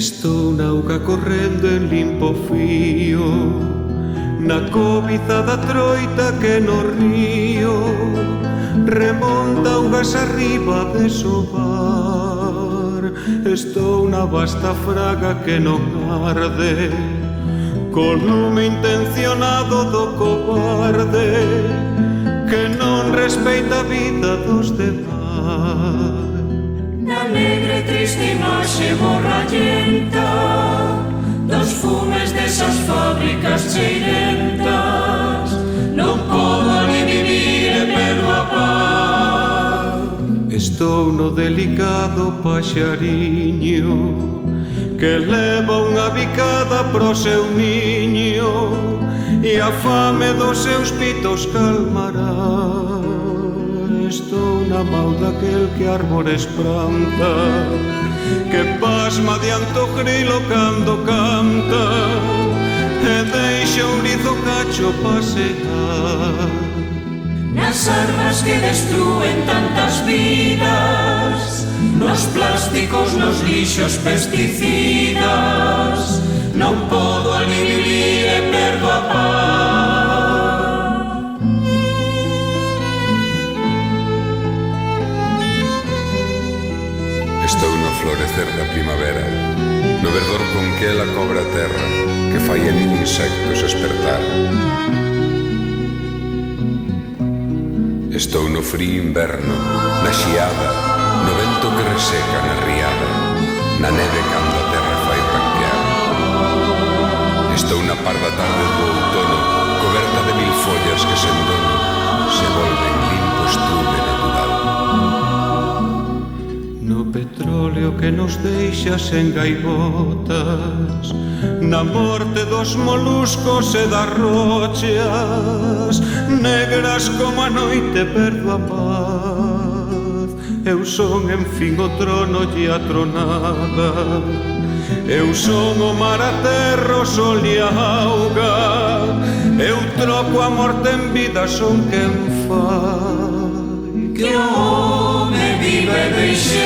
Estou na auga correndo en limpo fío, na cobiza da troita que no río remonta augas arriba de sobar. Estou na vasta fraga que non arde, co lume intencionado do cobarde que non respeita a vida dos demais. Na alegre triste imaxe borrallenta dos fumes desas fábricas cheirentas, non podo ni vivir e perdo a paz. Estou no delicado paxariño que leva unha bicada pro seu niño e a fame dos seus pitos calmará. Estou na mau daquel que árbores planta, que pasma diante o grilo cando canta e deixa o rizo cacho pasear. Nas armas que destruen tantas vidas, nos plásticos, nos lixos pesticidas, non podo ali vivir e perdo a paz. Estou no florecer da primavera, no verdor con que ela cobra a terra, que fai a mil insectos espertar. Estou no frío inverno, na xiada, no vento que reseca na riada, na neve cando a terra fai branquear. Estou na parda tarde do outono, coberta de mil follas que sen dono se volven limpo estrume natural. No petróleo que nos deixa sen gaivotas, na morte dos moluscos e das rochas negras como a noite perdo a paz. Eu son en fin o trono e a tronada, eu son o mar, a terra, o sol e a auga, eu troco a morte en vida, son quen fai Que o home vive deixe